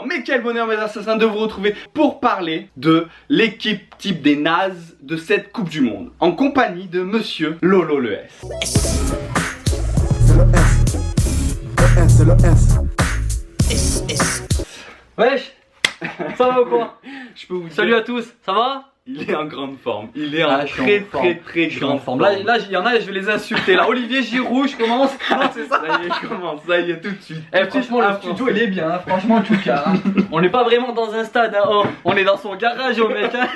bonheur, mais quel bonheur mes assassins de vous retrouver pour parler de l'équipe type des nazes de cette Coupe du Monde, en compagnie de Monsieur Lolo le S. C'est le S. C'est le S. Wesh, ça va ou quoi? Je peux vous dire, Salut à tous, ça va? il est en grande forme, il est en très grande forme. Là, il y en a, je vais les insulter. Là, Olivier Giroud, je commence. Non, c'est ça. Ça y est, je commence, ça y est, tout de suite. Eh, franchement, le studio, il est bien, hein. Franchement, en tout cas. Hein. On n'est pas vraiment dans un stade, hein. Oh, on est dans son garage, au mec. Hein.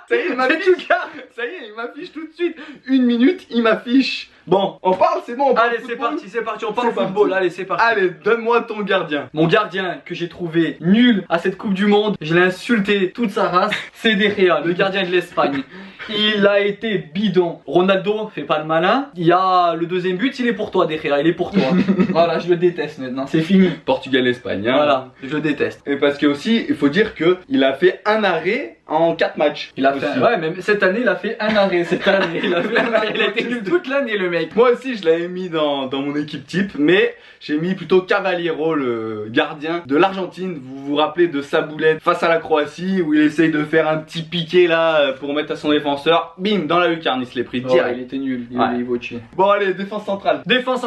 Ça y est, il m'affiche. Ça y est, il m'affiche tout de suite. Une minute, il m'affiche. Bon, on parle, c'est bon, on parle. Allez, football. c'est parti, on parle C'est football. parti. Allez, c'est parti. Allez, donne-moi ton gardien. Mon gardien que j'ai trouvé nul à cette Coupe du Monde, je l'ai insulté toute sa race, c'est De Gea, le gardien de l'Espagne. Il a été bidon. Ronaldo, fais pas le malin. Il y a le deuxième but, il est pour toi, De Gea, il est pour toi. Voilà, je le déteste maintenant, c'est fini. Portugal-Espagne, hein. Voilà, je le déteste. Et parce que aussi, il faut dire que il a fait un arrêt en 4 matchs. Il a aussi. fait, ouais, même cette année, il a fait un arrêt. Cette année, il a fait un arrêt. Il a été nul toute l'année, le mec. Moi aussi, je l'avais mis dans mon équipe type, mais j'ai mis plutôt Cavaliero, le gardien de l'Argentine. Vous vous rappelez de sa boulette face à la Croatie, où il essaye de faire un petit piqué là pour mettre à son défenseur. Bim, dans la lucarne, il se l'est pris Oh, direct. il était nul, il Ouais. est voché. Bon, allez, défense centrale. Défense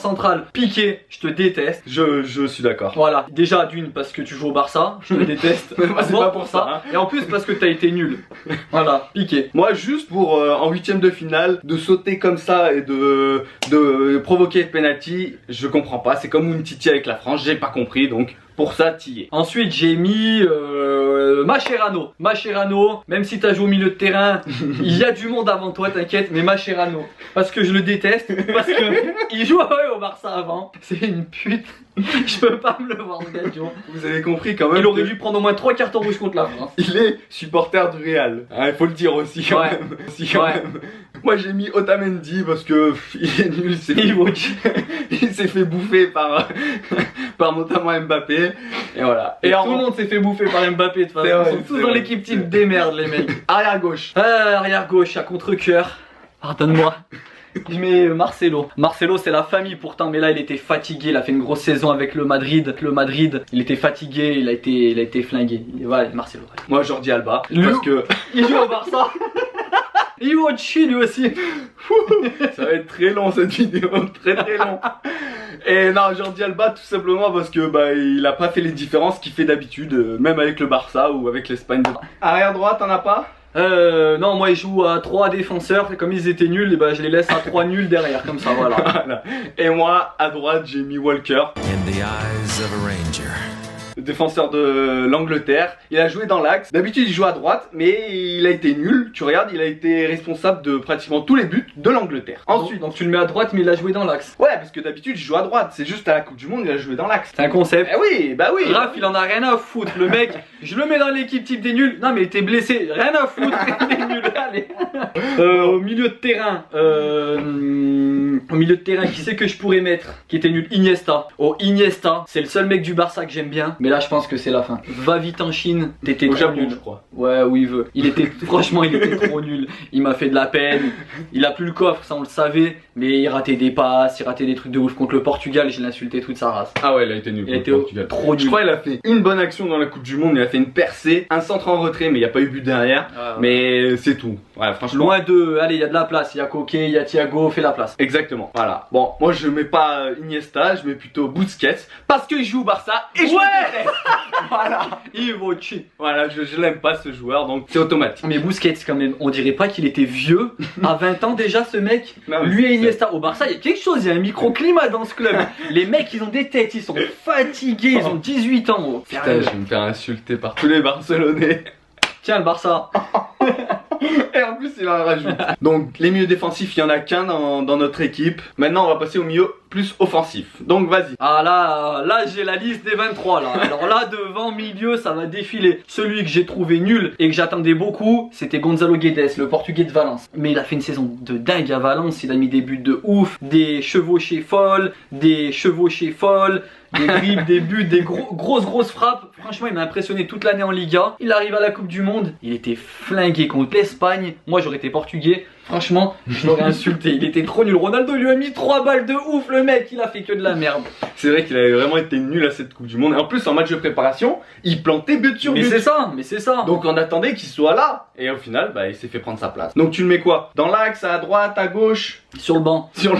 centrale, Piqué, je te déteste. Je suis d'accord. Voilà, déjà d'une parce que tu joues au Barça, je te déteste. Mais moi, c'est Bon, pas pour ça, hein. Et en plus parce que t'as été nul. Voilà, Piqué. Moi, juste pour en huitième de finale, de sauter comme ça et de provoquer le penalty, je comprends pas. C'est comme Umtiti avec la France, j'ai pas compris, donc pour ça, t'y es. Ensuite, j'ai mis Mascherano. Mascherano, même si t'as joué au milieu de terrain, il y a du monde avant toi, t'inquiète, mais Mascherano. Parce que je le déteste, parce que il jouait au Barça avant. C'est une pute. Je peux pas me le voir, ce gars. Vous avez compris quand même. Il aurait que dû prendre au moins 3 cartons rouges contre la France. il est supporter du Real. Hein, il faut le dire aussi quand Ouais. même. Aussi quand Ouais. même. Moi j'ai mis Otamendi parce que il est nul, il s'est fait bouffer par notamment Mbappé. Et voilà. Et en tout le monde s'est fait bouffer par Mbappé de toute C'est façon. vrai, Ils sont tous c'est dans vrai. l'équipe type des merdes, les mecs. arrière gauche. Arrière gauche, à contre-cœur. Pardonne-moi. Je mets Marcelo. Marcelo, c'est la famille pourtant, mais là il était fatigué. Il a fait une grosse saison avec le Madrid. Le Madrid, il était fatigué, il a été flingué. Voilà, Marcelo. Moi Jordi Alba. Lui- Parce que Il joue au Barça. Il joue au Chili lui aussi. ça va être très long cette vidéo, très long. Et non, Jordi Alba tout simplement parce que il a pas fait les différences qu'il fait d'habitude, même avec le Barça ou avec l'Espagne. Arrière droite, t'en as pas? Non, moi il joue à 3 défenseurs. Et comme ils étaient nuls, et ben, je les laisse à 3 nuls derrière, comme ça, voilà. Voilà. Et moi, à droite, j'ai mis Walker, In the eyes of a ranger. le défenseur de l'Angleterre. Il a joué dans l'axe. D'habitude, il joue à droite, mais il a été nul. Tu regardes, il a été responsable de pratiquement tous les buts de l'Angleterre. Ensuite, donc tu le mets à droite, mais il a joué dans l'axe. ouais, parce que d'habitude, il joue à droite. C'est juste à la Coupe du Monde, il a joué dans l'axe. C'est un concept. Eh oui, bah oui. Raph, il en a rien à foutre. Le mec, je le mets dans l'équipe type des nuls. Non, mais il était blessé. Rien à foutre. Il est nul. Allez. Au milieu de terrain. Au milieu de terrain, qui c'est que je pourrais mettre qui était nul? Iniesta. Oh, Iniesta, c'est le seul mec du Barça que j'aime bien. Mais là, je pense que c'est la fin. Va vite en Chine. T'étais Au trop Japon, nul. je crois. Ouais, où il veut. Il était, franchement, il était trop nul. Il m'a fait de la peine. Il a plus le coffre, ça on le savait. Mais il ratait des passes, il ratait des trucs de ouf contre le Portugal. Je l'ai insulté toute sa race. Ah ouais, il a été nul. Il a contre été le Portugal. trop nul. Je crois qu'il a fait une bonne action dans la Coupe du Monde. Il a fait une percée, un centre en retrait, mais il n'y a pas eu but derrière. Ah, ouais. Mais c'est tout. Voilà, franchement. Loin de. Allez, il y a de la place. Il y a Coquet, il y a Thiago, fais la place. Exactement. Voilà. Bon, moi je mets pas Iniesta, je mets plutôt Busquets parce qu'il joue au Barça et je le déteste. Voilà. Il vaut chi. Voilà, je l'aime pas ce joueur, donc c'est automatique. Mais Busquets, quand même, on dirait pas qu'il était vieux. À 20 ans déjà, ce mec. Non, mais Lui et c'est- Iniesta. Au Barça, il y a quelque chose. Il y a un microclimat dans ce club. Les mecs, ils ont des têtes. Ils sont fatigués. Ils ont 18 ans. Oh. Putain, je vais me faire insulter par tous les Barcelonais. Tiens, le Barça. Et en plus, il en rajoute. Donc, les milieux défensifs, il y en a qu'un dans notre équipe. Maintenant, on va passer au milieu plus offensif. Donc, vas-y. Ah là j'ai la liste des 23 là. Alors là devant milieu ça va défiler. Celui que j'ai trouvé nul et que j'attendais beaucoup, c'était Gonzalo Guedes, le portugais de Valence. Mais il a fait une saison de dingue à Valence, il a mis des buts de ouf, des chevauchées folles, des dribbles, des buts, des grosses frappes. Franchement il m'a impressionné toute l'année en Liga. Il arrive à la Coupe du Monde, il était flingué contre l'Espagne. Moi j'aurais été portugais. Franchement, je l'aurais insulté. Il était trop nul. Ronaldo lui a mis 3 balles de ouf. Le mec, il a fait que de la merde. C'est vrai qu'il avait vraiment été nul à cette Coupe du Monde. Et en plus, en match de préparation, il plantait but sur Mais but. c'est ça, mais c'est ça. Donc on attendait qu'il soit là. Et au final, bah, il s'est fait prendre sa place. Donc tu le mets quoi? Dans l'axe, à droite, à gauche? Sur le banc. Sur le...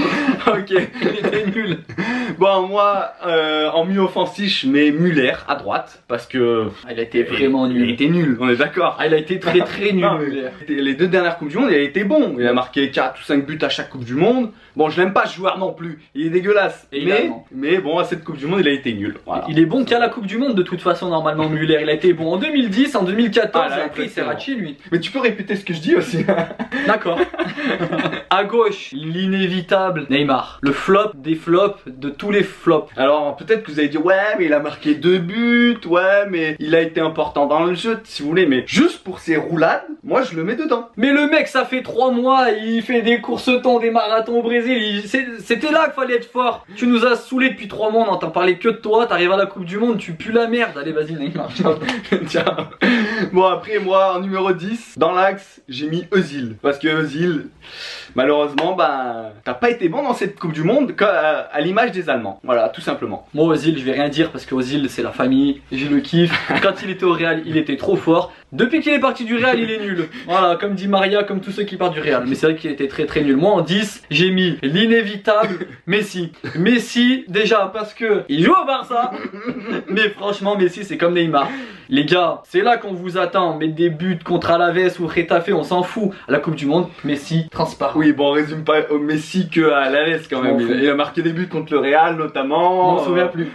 Ok. Il était nul. Bon, moi, en milieu offensif, je mets Müller à droite. Parce que... Il a été vraiment Il nul. était nul, on est d'accord. Ah, il a été très très nul. Non, mais les 2 dernières Coupes du Monde, il a été bon. Il a marqué 4 ou 5 buts à chaque Coupe du Monde. Bon, je l'aime pas ce joueur non plus. Il est dégueulasse. Évidemment. Mais bon, à cette Coupe du Monde, il a été nul. Voilà. Il est bon qu'à la Coupe du Monde de toute façon normalement Müller. Il a été bon en 2010, en 2014 Ah, là, et après il s'est exactement. raté lui. Mais tu peux répéter ce que je dis aussi. D'accord. À gauche, l'inévitable Neymar. Le flop des flops de tous les flops. Alors peut-être que vous allez dire ouais mais il a marqué 2 buts, ouais mais il a été important dans le jeu si vous voulez, mais juste pour ses roulades, moi je le mets dedans. Mais le mec, ça fait 3 mois, il fait des courses-temps, des marathons au Brésil. C'était là qu'il fallait être fort. Tu nous as saoulés depuis 3 mois, on n'entend parler que de toi. T'arrives à la Coupe du Monde, tu pues la merde. Allez, vas-y, Neymar. Tiens. Bon après moi en numéro 10, dans l'axe, j'ai mis Özil. Parce que Özil, malheureusement, bah t'as pas été bon dans cette Coupe du Monde à l'image des Allemands. Voilà, tout simplement. Moi, Ozil, je vais rien dire parce que Ozil, c'est la famille. Je le kiffe. Quand il était au Real, il était trop fort. Depuis qu'il est parti du Real, il est nul. Voilà, comme dit Maria, comme tous ceux qui partent du Real. Mais c'est vrai qu'il était très très nul. Moi, en 10, j'ai mis l'inévitable Messi. Messi, déjà parce que il joue au Barça. Mais franchement, Messi, c'est comme Neymar. Les gars, c'est là qu'on vous attend. Mettre des buts contre Alaves ou Retafe, on s'en fout. À la Coupe du Monde, Messi, transparent. Oui, bon, on résume pas au Messi que à l'Alaves quand même. Je m'en fous. Il a marqué des buts contre le Real notamment. On m'en souvient plus.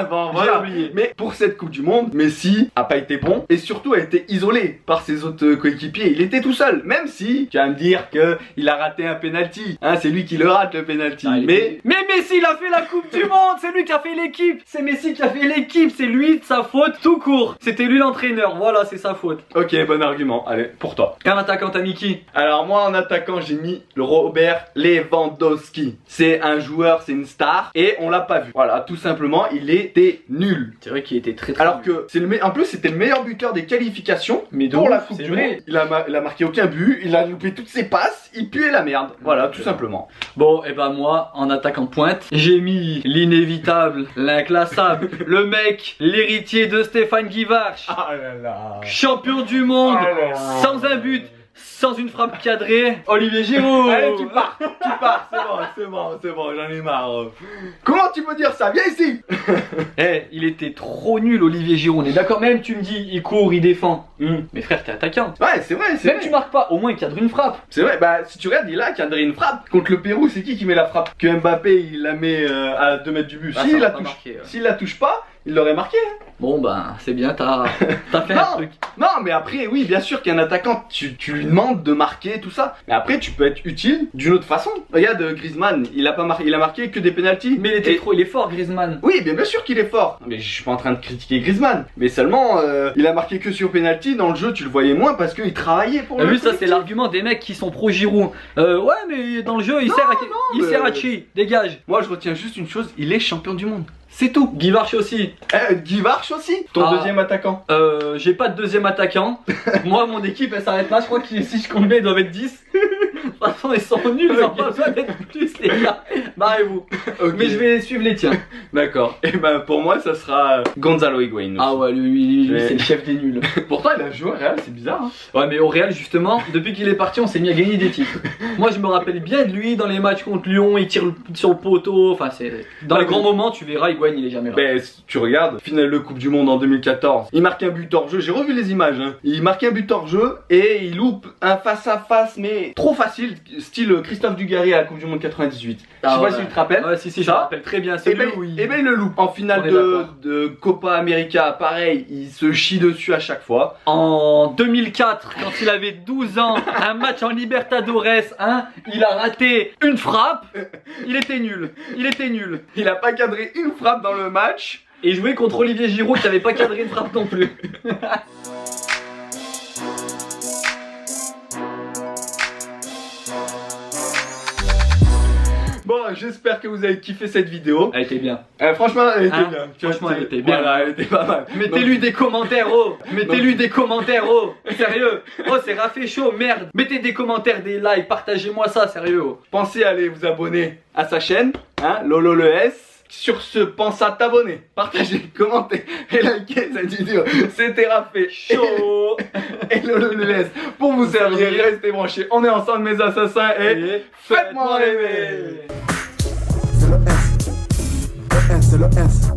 Bon, J'ai voilà. oublié. Mais pour cette Coupe du Monde, Messi a pas été bon et surtout a été isolé par ses autres coéquipiers. Il était tout seul, même si tu vas me dire que il a raté un penalty. Hein, c'est lui qui le rate le penalty. Ah, mais Messi, il a fait la Coupe du Monde. C'est lui qui a fait l'équipe. C'est Messi qui a fait l'équipe. C'est lui de sa faute tout court. C'était lui l'entraîneur. Voilà, c'est sa faute. ok, bon argument. Allez, pour toi. Un attaquant, t'as mis qui? Alors moi en attaquant j'ai mis le Robert Lewandowski. C'est un joueur, c'est une star et on l'a pas vu. Voilà, tout simplement, il était nul. C'est vrai qu'il était très très Alors nul. que c'est en plus c'était le meilleur buteur des qualifications Mais de pour ouf, la Coupe c'est du vrai. Monde. Il a marqué aucun but, il a loupé toutes ses passes, il puait la merde. Voilà, tout simplement. Bon, et ben moi, en attaquant de pointe, j'ai mis l'inévitable, l'inclassable, le mec, l'héritier de Stéphane Guivarch, Ah là là. champion du monde, Oh là là. sans un but, sans une frappe cadrée, Olivier Giroud. Allez, tu pars, c'est bon, j'en ai marre. Comment tu peux dire ça? Viens ici. Eh, il était trop nul, Olivier Giroud. On est d'accord, même tu me dis, il court, il défend. Mais frère, t'es attaquant. Ouais, c'est vrai, c'est Même vrai. tu marques pas, au moins il cadre une frappe. C'est vrai, bah si tu regardes, il a cadré une frappe. Contre le Pérou, c'est qui met la frappe? Que Mbappé, il la met à 2 mètres du but. Bah, ça S'il va la pas touche, marquer, ouais. s'il la touche pas, il l'aurait marqué. Bon, ben, c'est bien, t'as fait un Non. truc. Non, mais après, oui, bien sûr qu'un attaquant, tu lui demandes de marquer tout ça. Mais après, tu peux être utile d'une autre façon. Regarde, Griezmann, il a pas marqué, il a marqué que des pénaltys. Mais il était Et- trop, il est fort, Griezmann. Oui, bien sûr qu'il est fort. Mais je suis pas en train de critiquer Griezmann. Mais seulement, il a marqué que sur penalty. Dans le jeu, tu le voyais moins parce qu'il travaillait pour T'as le vu, ça c'est collectif. l'argument des mecs qui sont pro Giroud. Ouais, mais dans le jeu, il sert à chier. Dégage. Moi, je retiens juste une chose, il est champion du monde. C'est tout. Guivarch aussi. Guivarch aussi. Ton Ah. deuxième attaquant. J'ai pas de deuxième attaquant. Moi, mon équipe, elle s'arrête là. Je crois que si je compte bien, ils doivent être 10. De toute façon, ils sont nuls. Ils ont pas besoin d'être plus, les gars. Barrez-vous. Ok. Mais je vais suivre les tiens. D'accord. Et ben pour moi, ça sera Gonzalo Higuaín. Ah aussi. ouais, lui, Mais- c'est le chef des nuls. Pourtant, il a joué au Real, c'est bizarre. Hein. Ouais, mais au Real, justement, depuis qu'il est parti, on s'est mis à gagner des titres. Moi, je me rappelle bien de lui dans les matchs contre Lyon. Il tire sur le poteau. Enfin, c'est. Dans les Ouais, grands mais- moments, tu verras, Higuaín, il est jamais là. Ben, si tu regardes, finale de Coupe du Monde en 2014, il marque un but hors jeu, j'ai revu les images, hein. Il marque un but hors jeu et il loupe un face-à-face, mais trop facile, style Christophe Dugarry à la Coupe du Monde 98. Je sais Ah pas ouais. si tu te rappelles. Ouais, si, je me Ça. rappelle très bien. Et C'est ben, lui où il. il le loupe. En finale On est d'accord. de Copa América, pareil, il se chie dessus à chaque fois. En 2004, quand il avait 12 ans, un match en Libertadores, hein, il a raté une frappe. Il était nul. Il était nul. Il a pas cadré une frappe dans le match. Et il jouait contre Olivier Giroud qui avait pas cadré une frappe non plus. Bon, j'espère que vous avez kiffé cette vidéo. Elle était bien. Franchement, elle était Hein, bien. franchement, elle était bien. Voilà, elle était pas mal. Mettez-lui des commentaires, oh. Mettez-lui des commentaires, oh. Sérieux. Oh, c'est Rafé chaud, merde. Mettez des commentaires, des likes, partagez-moi ça, sérieux. Oh. Pensez à aller vous abonner à sa chaîne, hein, Lolo le S. Sur ce, pense à t'abonner, partager, commenter et liker cette vidéo. C'était Rafé Chaud. et Lolo le S pour vous servir. Restez branchés. On est ensemble, mes assassins, et faites-moi rêver. C'est le S. Le S, c'est le S.